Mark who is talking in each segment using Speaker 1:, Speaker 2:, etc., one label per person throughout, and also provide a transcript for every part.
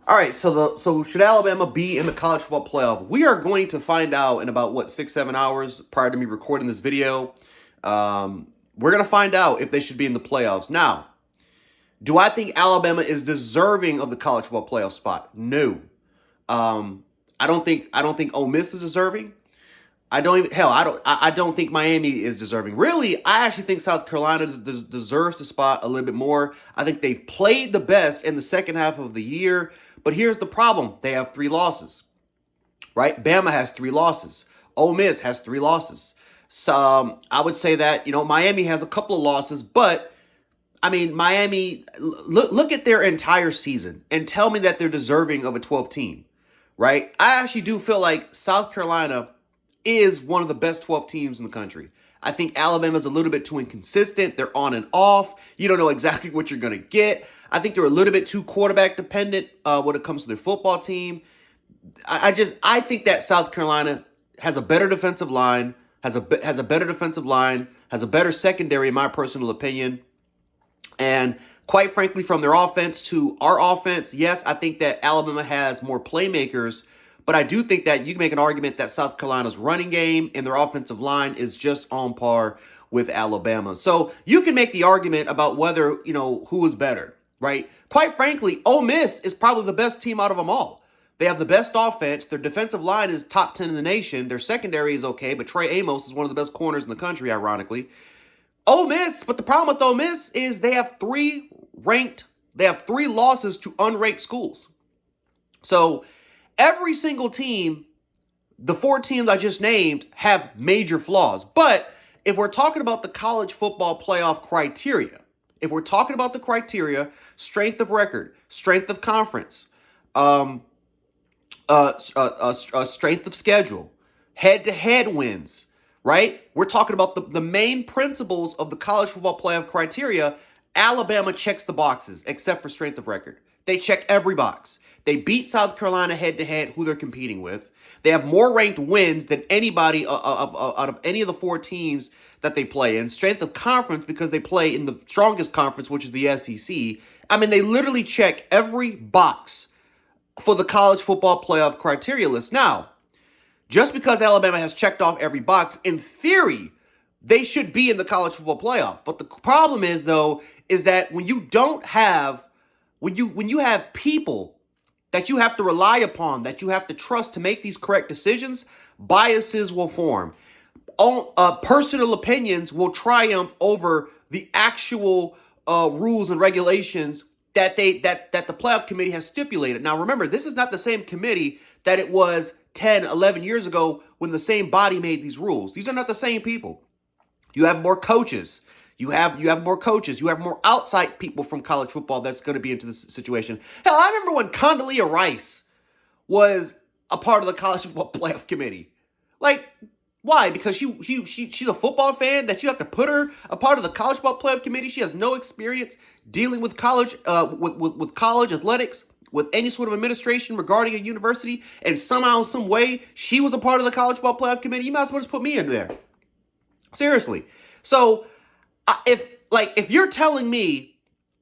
Speaker 1: All right, so should Alabama be in the college football playoff? We are going to find out in about 6-7 hours prior to me recording this video. We're gonna find out if they should be in the playoffs. Now, do I think Alabama is deserving of the college football playoff spot? No. Um, I don't think Ole Miss is deserving. I don't even hell. I don't think Miami is deserving. Really, I actually think South Carolina deserves the spot a little bit more. I think they've played the best in the second half of the year. But here's the problem: they have 3 losses, right? Bama has 3 losses. Ole Miss has 3 losses. So I would say that Miami has a couple of losses, but I mean Miami. Look at their entire season and tell me that they're deserving of a 12 team, right? I actually do feel like South Carolina is one of the best 12 teams in the country. I think Alabama's a little bit too inconsistent. They're on and off. You don't know exactly what you're going to get. I think they're a little bit too quarterback dependent when it comes to their football team. I think that South Carolina has a better defensive line, has a better defensive line, has a better secondary in my personal opinion. And quite frankly, from their offense to our offense, yes, I think that Alabama has more playmakers, but I do think that you can make an argument that South Carolina's running game and their offensive line is just on par with Alabama. So you can make the argument about whether, who is better, right? Quite frankly, Ole Miss is probably the best team out of them all. They have the best offense. Their defensive line is top 10 in the nation. Their secondary is okay, but Trey Amos is one of the best corners in the country, ironically. Ole Miss, but the problem with Ole Miss is they have three losses to unranked schools. So every single team, the 4 teams I just named, have major flaws. But if we're talking about the college football playoff criteria, if we're talking about the criteria, strength of record, strength of conference, strength of schedule, head-to-head wins, right? We're talking about the main principles of the college football playoff criteria. Alabama checks the boxes, except for strength of record. They check every box. They beat South Carolina head-to-head, who they're competing with. They have more ranked wins than anybody out of any of the 4 teams that they play in. Strength of conference, because they play in the strongest conference, which is the SEC. I mean, they literally check every box for the college football playoff criteria list. Now, just because Alabama has checked off every box, in theory, they should be in the college football playoff. But the problem is, though, is that when you have people that you have to rely upon, that you have to trust to make these correct decisions, biases will form. Personal opinions will triumph over the actual rules and regulations that the playoff committee has stipulated. Now, remember, this is not the same committee that it was 10, 11 years ago when the same body made these rules. These are not the same people. You have more coaches. You have more coaches. You have more outside people from college football that's going to be into this situation. Hell, I remember when Condoleezza Rice was a part of the college football playoff committee. Like, why? Because she's a football fan that you have to put her a part of the college football playoff committee. She has no experience dealing with college with college athletics, with any sort of administration regarding a university, and somehow, some way, she was a part of the college football playoff committee. You might as well just put me in there. Seriously. So, if you're telling me,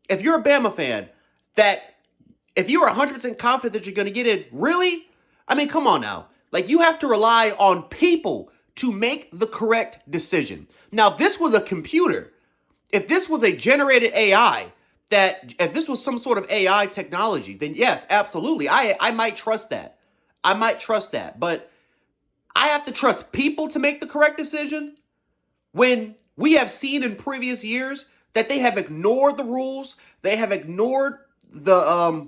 Speaker 1: if you're a Bama fan, that if you are 100% confident that you're going to get in, really? I mean, come on now. Like, you have to rely on people to make the correct decision. Now, if this was a computer, if this was a generated AI, if this was some sort of AI technology, then yes, absolutely. I might trust that. But I have to trust people to make the correct decision when we have seen in previous years that they have ignored the rules, they have ignored the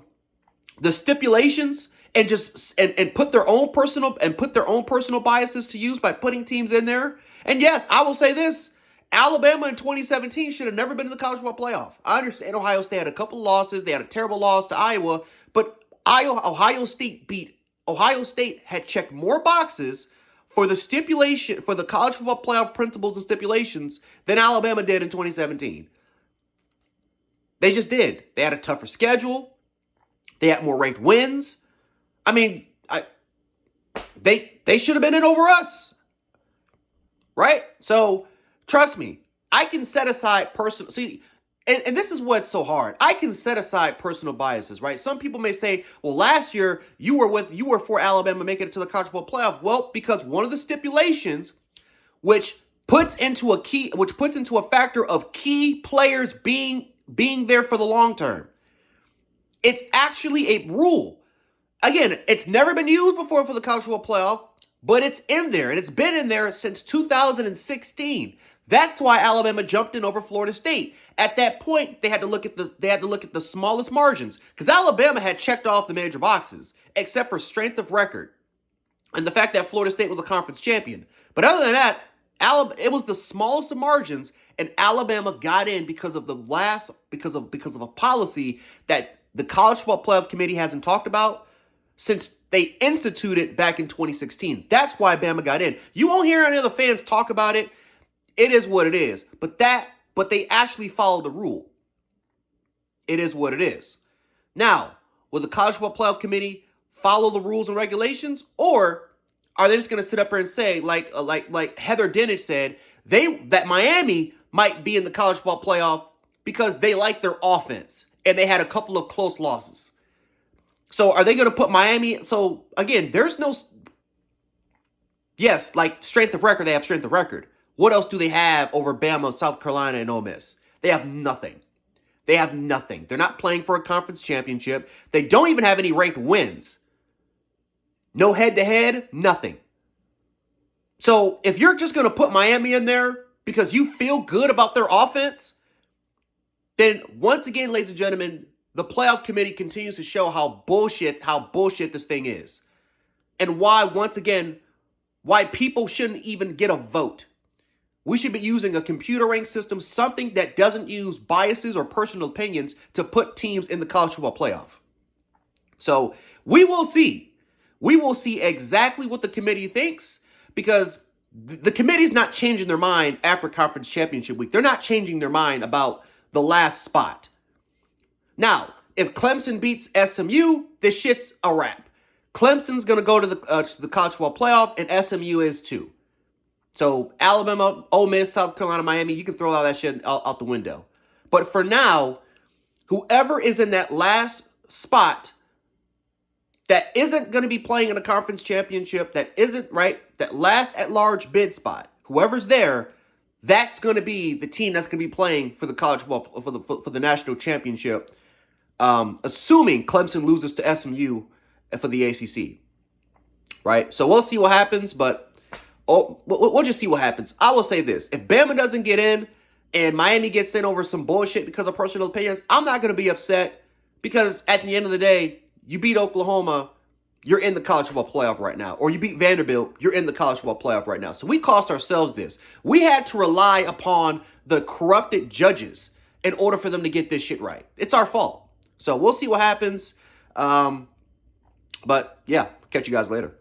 Speaker 1: stipulations, and put their own personal biases to use by putting teams in there. And yes, I will say this: Alabama in 2017 should have never been in the college football playoff. I understand Ohio State had a couple of losses; they had a terrible loss to Iowa, but Ohio State had checked more boxes for the college football playoff principles and stipulations than Alabama did in 2017. They just did. They had a tougher schedule. They had more ranked wins. I mean, they should have been in over us, right? So trust me, I can set aside See, and this is what's so hard. I can set aside personal biases, right? Some people may say, well, last year you were for Alabama making it to the college football playoff. Well, because one of the stipulations, which puts into a factor of key players being there for the long term. It's actually a rule. Again, it's never been used before for the college football playoff, but it's in there, and it's been in there since 2016. That's why Alabama jumped in over Florida State. At that point, they had to look at the smallest margins, because Alabama had checked off the major boxes, except for strength of record and the fact that Florida State was a conference champion. But other than that, it was the smallest of margins, and Alabama got in because of a policy that the College Football Playoff Committee hasn't talked about since they instituted back in 2016. That's why Bama got in. You won't hear any of the fans talk about it. It is what it is. But they actually followed the rule. It is what it is. Now, will the College Football Playoff Committee follow the rules and regulations, or are they just going to sit up here and say, like Heather Dinich said, that Miami might be in the College Football Playoff because they like their offense and they had a couple of close losses? So are they going to put Miami? So again, there's no. Yes, like strength of record, they have strength of record. What else do they have over Bama, South Carolina, and Ole Miss? They have nothing. They have nothing. They're not playing for a conference championship. They don't even have any ranked wins. No head-to-head, nothing. So if you're just going to put Miami in there because you feel good about their offense, then once again, ladies and gentlemen, the playoff committee continues to show how bullshit this thing is. And why, once again, why people shouldn't even get a vote. We should be using a computer ranked system, something that doesn't use biases or personal opinions to put teams in the college football playoff. So we will see. We will see exactly what the committee thinks, because the committee's not changing their mind after conference championship week. They're not changing their mind about the last spot. Now, if Clemson beats SMU, this shit's a wrap. Clemson's going to go to the college football playoff, and SMU is too. So Alabama, Ole Miss, South Carolina, Miami, you can throw all that shit out the window. But for now, whoever is in that last spot that isn't going to be playing in a conference championship, that last at-large bid spot, whoever's there, that's going to be the team that's going to be playing for the college football, for the national championship, assuming Clemson loses to SMU for the ACC, right? So we'll see what happens, but we'll just see what happens. I will say this. If Bama doesn't get in and Miami gets in over some bullshit because of personal opinions, I'm not going to be upset, because at the end of the day, you beat Oklahoma, you're in the college football playoff right now. Or you beat Vanderbilt, you're in the college football playoff right now. So we cost ourselves this. We had to rely upon the corrupted judges in order for them to get this shit right. It's our fault. So we'll see what happens. But yeah, catch you guys later.